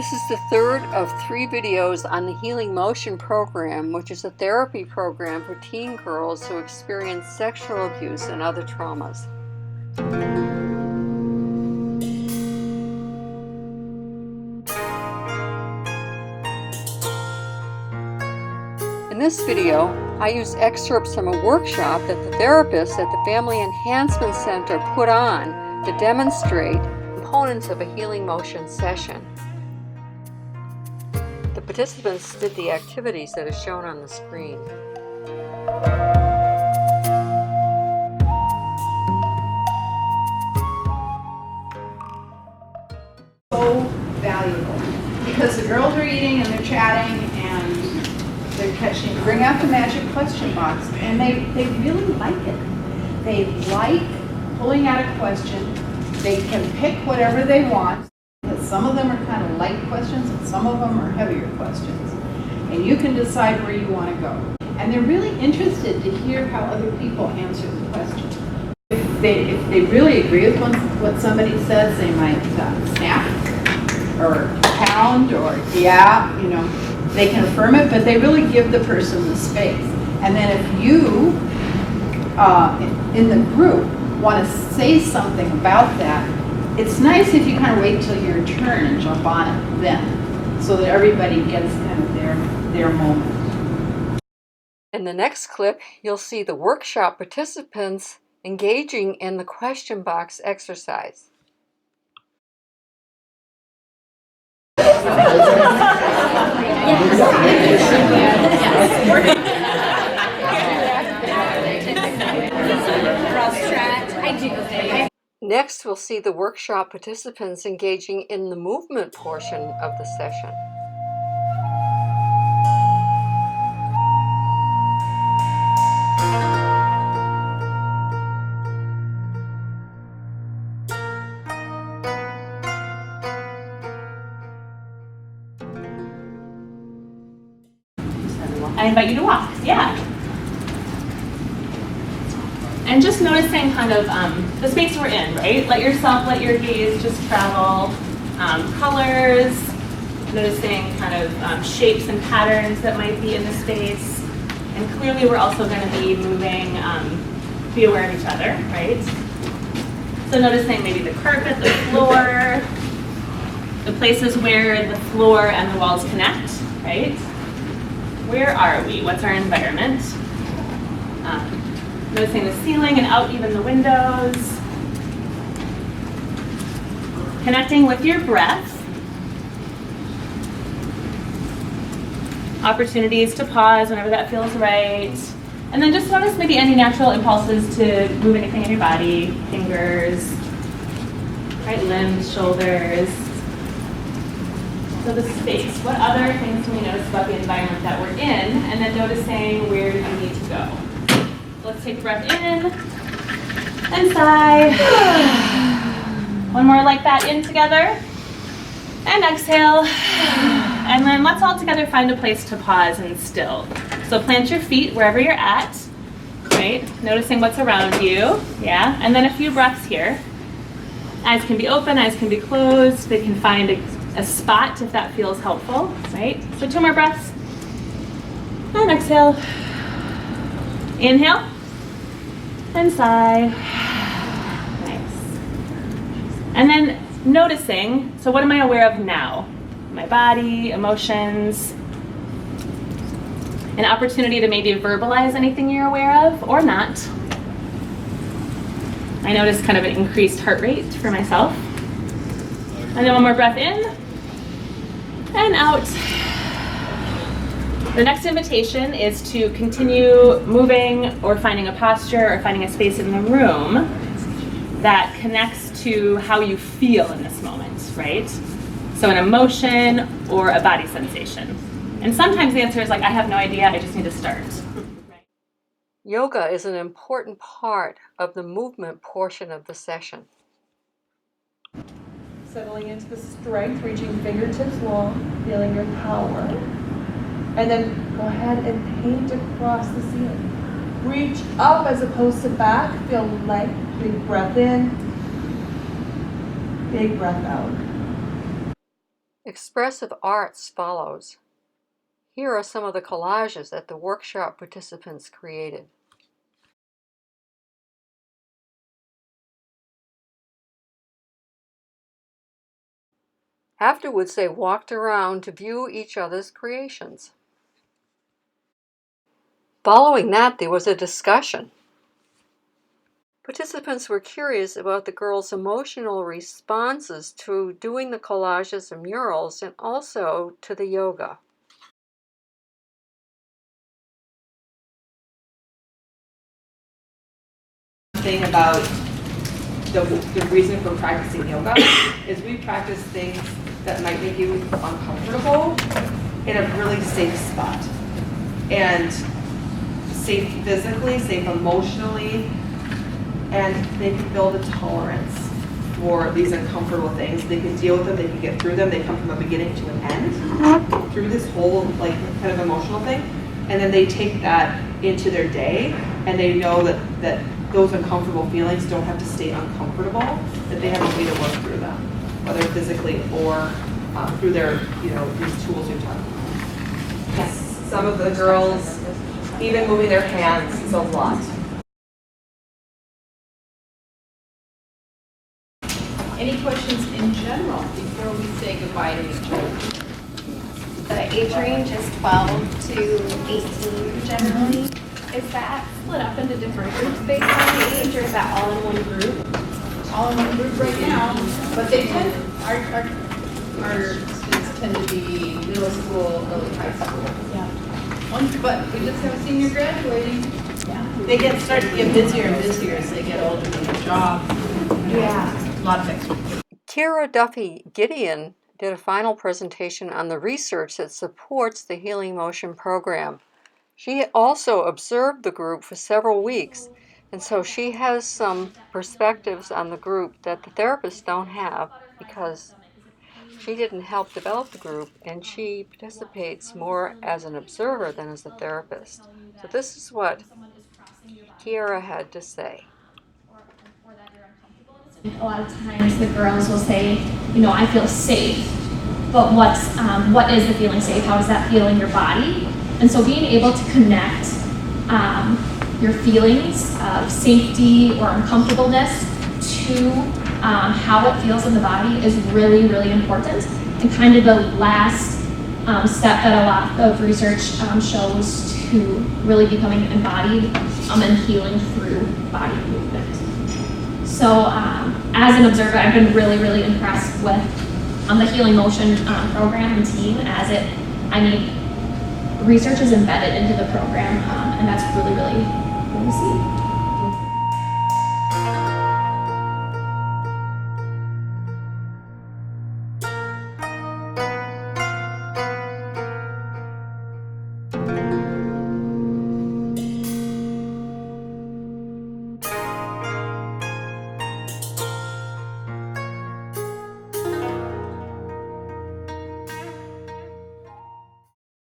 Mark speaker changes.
Speaker 1: This is the third of 3 videos on the Healing Motion program, which is a therapy program for teen girls who experience sexual abuse and other traumas. In this video, I use excerpts from a workshop that the therapists at the Family Enhancement Center put on to demonstrate components of a healing motion session. The participants did the activities that are shown on the screen.
Speaker 2: So valuable because the girls are eating and they're chatting and they're catching, bring out the magic question box, and they really like it. They like pulling out a question. They can pick whatever they want. Some of them are kind of light questions and some of them are heavier questions. And you can decide where you want to go. And they're really interested to hear how other people answer the question. If they really agree with what somebody says, they might snap or pound or yeah, you know, they can affirm it, but they really give the person the space. And then if you, in the group, want to say something about that, it's nice if you kind of wait till your turn and jump on it then, so that everybody gets kind of their moment.
Speaker 1: In the next clip, you'll see the workshop participants engaging in the question box exercise. Next, we'll see the workshop participants engaging in the movement portion of the session.
Speaker 3: I invite you to walk, yeah. And just noticing kind of the space we're in, right? Let your gaze just travel. Colors, noticing kind of shapes and patterns that might be in the space. And clearly we're also going to be moving, be aware of each other, right? So noticing maybe the carpet, the floor, the places where the floor and the walls connect, right? Where are we? What's our environment? Noticing the ceiling and out even the windows. Connecting with your breath. Opportunities to pause whenever that feels right. And then just notice maybe any natural impulses to move anything in your body, fingers, right, limbs, shoulders. So the space, what other things can we notice about the environment that we're in? And then noticing where you need to go. Let's take a breath in and sigh. One more like that, in together. And exhale. And then let's all together find a place to pause and still. So plant your feet wherever you're at, right? Noticing what's around you, yeah? And then a few breaths here. Eyes can be open, eyes can be closed. They can find a spot if that feels helpful, right? So 2 more breaths. And exhale. Inhale. And sigh. Nice. And then noticing, so what am I aware of now? My body, emotions, an opportunity to maybe verbalize anything you're aware of or not. I noticed kind of an increased heart rate for myself. And then one more breath in and out. The next invitation is to continue moving or finding a posture or finding a space in the room that connects to how you feel in this moment, right? So an emotion or a body sensation. And sometimes the answer is like, I have no idea, I just need to start.
Speaker 1: Yoga is an important part of the movement portion of the session.
Speaker 4: Settling into the strength, reaching fingertips long, feeling your power. And then go ahead and paint across the ceiling. Reach up as opposed to back. Feel light. Big breath in. Big breath out.
Speaker 1: Expressive arts follows. Here are some of the collages that the workshop participants created. Afterwards, they walked around to view each other's creations. Following that, there was a discussion. Participants were curious about the girls' emotional responses to doing the collages and murals and also to the yoga.
Speaker 5: Thing about the reason for practicing yoga is we practice things that might make you uncomfortable in a really safe spot. And safe physically, safe emotionally, and they can build a tolerance for these uncomfortable things. They can deal with them, they can get through them. They come from a beginning to an end through this whole like kind of emotional thing. And then they take that into their day and they know that those uncomfortable feelings don't have to stay uncomfortable, that they have a way to work through them, whether physically or through their, these tools you're talking about. Yes. Some of the girls, even moving their hands is a lot.
Speaker 2: Any questions in general before we say goodbye to each other?
Speaker 6: The age range is 12 to 18 generally.
Speaker 3: Is that split up into different groups based on the age, or is that all in one group?
Speaker 2: All in one group right now, but they tend, our students tend to be middle school, early high school.
Speaker 3: Yeah.
Speaker 2: But we just have a senior graduating.
Speaker 3: Yeah.
Speaker 2: They start to get busier and busier as they get older, they get a job.
Speaker 3: Yeah.
Speaker 2: A lot of extra.
Speaker 1: CIARA DUFFY-GIDEON did a final presentation on the research that supports the Healing Motion program. She also observed the group for several weeks, and so she has some perspectives on the group that the therapists don't have because she didn't help develop the group and she participates more as an observer than as a therapist. So this is what CIARA had to say.
Speaker 7: A lot of times the girls will say, I feel safe, but what is the feeling safe? How does that feel in your body? And so being able to connect your feelings of safety or uncomfortableness to how it feels in the body is really, really important. And kind of the last step that a lot of research shows to really becoming embodied and healing through body movement. So as an observer, I've been really, really impressed with the Healing Motion program and team research is embedded into the program, and that's really, really cool to see.